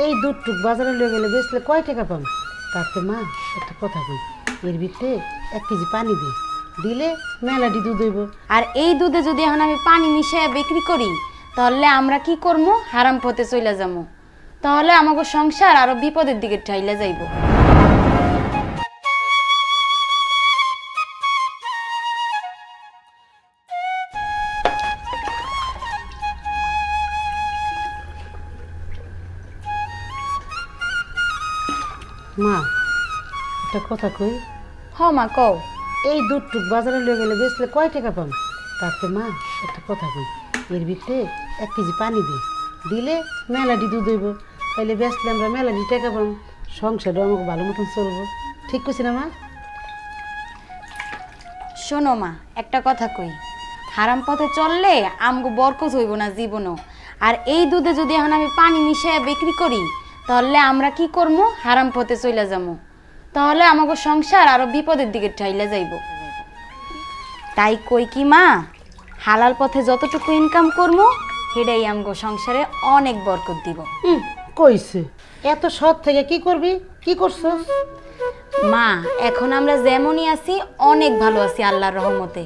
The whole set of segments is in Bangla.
এই দুধটুক বাজারে লিয়ে গেলে বেচলে কয় টাকা পাম? তাতে মা একটা কথা কই, এর ভিতরে 1 কেজি পানি দিলে মেলাটি দুধ হইব। আর এই দুধে যদি এখন আমি পানি মিশিয়ে বিক্রি করি তাহলে আমরা কি করবো? হারাম পথে চলে যাবো। তাহলে আমাকে সংসার আরো বিপদের দিকে ঠাইলে যাইব। মা একটা কথা কই। হ মা কও। এই দুধটুক বাজারে লিয়ে গেলে বেচলে কয় টাকা পাম? তাতে মা একটা কথা কই, এর ভিতরে 1 কেজি পানি দিলে মেলাটি দুধ হইব। তাইলে বেচলে আমরা মেলাটি টাকা পাম, সংসারও আমাকে ভালো মতন চলবো। ঠিক কইছি না মা? শোনো মা, একটা কথা কই, হারাম পথে চললে আমগো বরকত হইব না জীবনও। আর এই দুধে যদি এখন আমি পানি মিশিয়ে বিক্রি করি তাহলে আমরা কি করবো? হারাম পথে চলে যাবো। তাহলে আমাকে সংসার আরো বিপদের দিকে ঠাইলে যাইব। তাই কই কি মা, হালাল পথে যতটুকু ইনকাম করবো সেটাই আমগো সংসারে অনেক বরকত দিব। কইছে এত সৎ থেকে কি করবি? কি করছো? মা এখন আমরা যেমনই আছি অনেক ভালো আছি আল্লাহর রহমতে।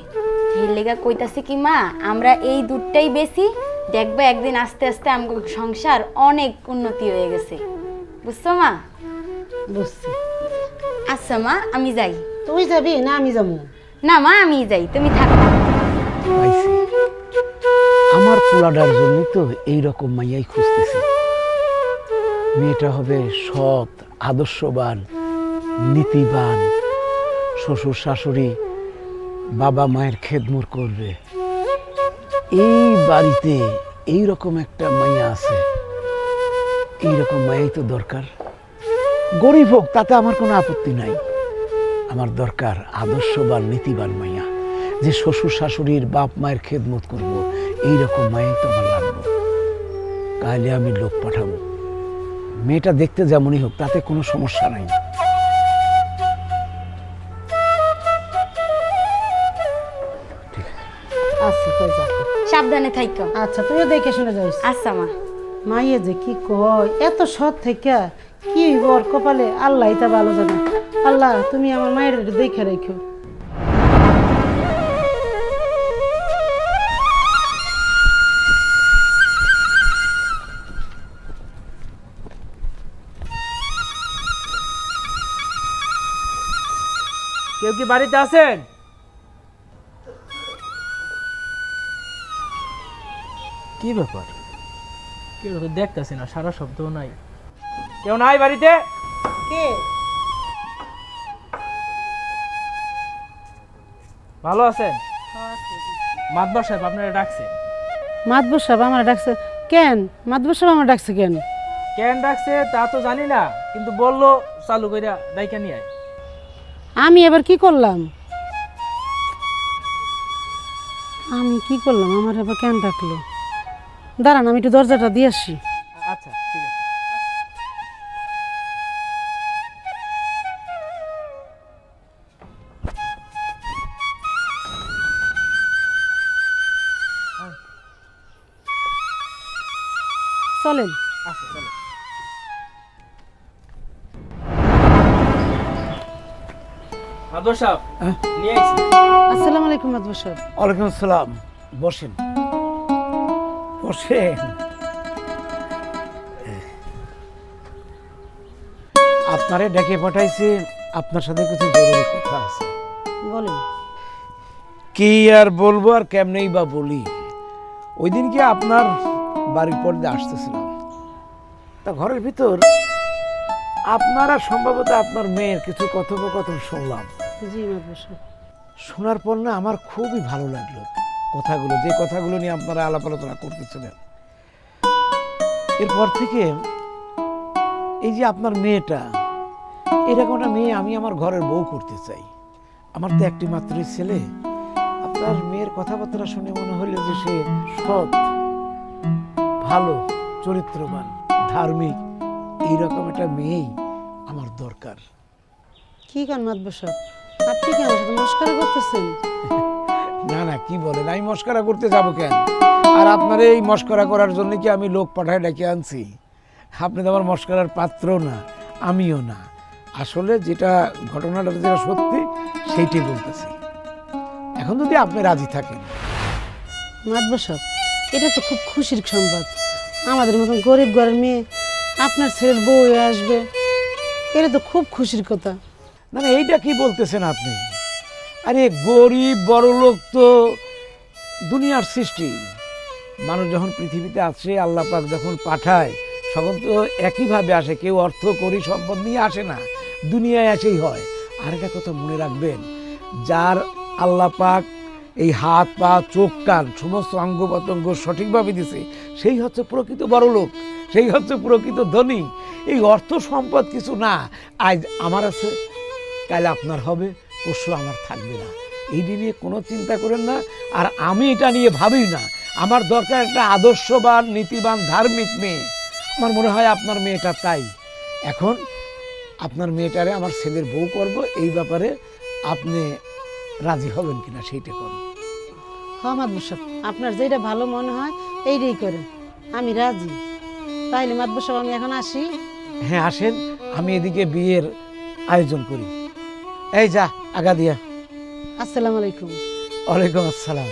এর লেগা কইতাছি কি মা, আমরা এই দুধটাই বেশি দেখবে একদিন আস্তে আস্তে আমগো সংসার অনেক উন্নতি হয়ে গেছে। বুঝছো মা? বুঝছি। আচ্ছা মা, আমি যাই। তুই যাবি না আমি যাবো? না মা, আমি যাই, তুমি থাকো। আমার পোলাডার জন্য তো এইরকম মাইয়াই খুঁজতেছি। মেয়েটা হবে সৎ, আদর্শবান, নীতিবান, শ্বশুর শাশুড়ি বাবা মায়ের খেদমত করবে। এই বাড়িতে এইরকম একটা মাইয়া আছে, এইরকম মাইয়াই তো দরকার। গরিব হোক তাতে আমার কোনো আপত্তি নাই, আমার দরকার আদর্শবান নীতিবান মাইয়া, যে শ্বশুর শাশুড়ির বাপ মায়ের খেদমত করবো। এইরকম মাইয়াই তো আমার লাগবে। তাহলে আমি লোক পাঠাবো, মেয়েটা দেখতে যেমনই হোক তাতে কোনো সমস্যা নাই। আচ্ছা তাই যা, সাবধানে থাইকো। আচ্ছা তুইও দেখে শুনে যাইস। আচ্ছা মা। মাইয়ে যে কি কয়, এত সৎ থেকে কি ওর কপালে আল্লাহ তা ভালো জানে। আল্লাহ তুমি আমার মায়ের দেখে রেখো। কেউ কি বাড়িতে আছেন? কি ব্যাপার, কেউ তো দেখতেছি না, সারা শব্দ নাই। কেউ নাই বাড়িতে? কে? ভালো আছেন? মাতবার সাহেব আপনারা ডাকছে। মাতবর সাহেব আমার ডাকছে কেন? মাতবর সাহেব আমার ডাকছে কেন? কেন ডাকছে তা তো জানি না, কিন্তু বললো চালু কইরা ডাইকা নিয়ে আয়। আমি এবার কি করলাম? আমি কি করলাম? আমার এবার কেন ডাকলো? দাঁড়ান আমি একটু দরজাটা দিয়ে আসি। আচ্ছা ঠিক আছে। চলেন। আচ্ছা চলো। মাদবর সাহেব নিয়ে আইছি। আসসালামু আলাইকুম মাতবর সাহেব। ওয়ালাইকুম আসসালাম। বসেন বসেন। আপনারে ডেকে পাঠাইছি, আপনার সাথে কিছু জরুরি কথা আছে। বলেন। কি আর বলবো আর কেমনেই বা বলি। ওই দিন কি আপনার বাড়ির পর্দে আসতেছিলাম, তা ঘরের ভিতর আপনারা সম্ভবত আপনার মেয়ের কিছু কথোপকথন শুনলাম। জি মাতবর সাহেব। শোনার পর না আমার খুবই ভালো লাগলো কথাগুলো, যে কথাগুলো নিয়ে আপনারা আলাপ আলোচনা করতেছিলেন। এরপর থেকে এই যে আপনার মেয়েটা, এরকম একটা মেয়ে আমি আমার ঘরের বউ করতে চাই। আমার তো একটি মাত্রই ছেলে। আপনার মেয়ের কথাবার্তা শুনে মনে হলো যে সে সৎ, ভালো, চরিত্রবান, ধার্মিক, এইরকম একটা মেয়েই আমার দরকার। কি কান মাতবর সাহেব, আপনি কি আমার সাথে মস্করা করতেছেন? না না, কি বলেন, আমি মস্করা করতে যাব কেন? আর আপনার এই মস্করা করার জন্য কি আমি লোক পাঠায় ডেকে আনছি? আপনি তো আমার মস্করার পাত্র না, আমিও না। আসলে যেটা ঘটনাটা যেটা সত্যি সেইটাই বলতেছি। এখন যদি আপনি রাজি থাকেন। মাতবর সাহেব, এটা তো খুব খুশির সংবাদ। আমাদের মতন গরিব ঘরের মেয়ে আপনার ছেলের বউ হয়ে আসবে, এটা তো খুব খুশির কথা। না না, এইটা কি বলতেছেন আপনি? আরে গরিব বড় লোক তো দুনিয়ার সৃষ্টি। মানুষ যখন পৃথিবীতে আসে, আল্লাহ পাক যখন পাঠায়, সকল তো একইভাবে আসে। কেউ অর্থ করি সম্পদ নিয়ে আসে না, দুনিয়ায় এসেই হয়। আর একটা কথা মনে রাখবেন, যার আল্লাহ পাক এই হাত পা চোখ কান সমস্ত অঙ্গ প্রত্যঙ্গ সঠিকভাবে দিছে, সেই হচ্ছে প্রকৃত বড় লোক, সেই হচ্ছে প্রকৃত ধনী। এই অর্থ সম্পদ কিছু না। আজ আমার আছে, কাল আপনার হবে, পরশু আমার থাকবে না। এই নিয়ে কোনো চিন্তা করেন না। আর আমি এটা নিয়ে ভাবি না। আমার দরকার একটা আদর্শবান, নীতিবান, ধার্মিক মেয়ে। আমার মনে হয় আপনার মেয়েটা তাই। এখন আপনার মেয়েটারে আমার ছেলের বউ করব, এই ব্যাপারে আপনি রাজি হবেন কিনা সেইটা করুন। হ্যাঁ মাতবর সাহেব, আপনার যেটা ভালো মনে হয় এইটাই করেন, আমি রাজি। তাইলে মাতবর সাহেব, আমি এখন আসি। হ্যাঁ আসেন, আমি এদিকে বিয়ের আয়োজন করি। এই যা আগা দিয়া। আসসালামু আলাইকুম। ওয়ালাইকুম আসসালাম।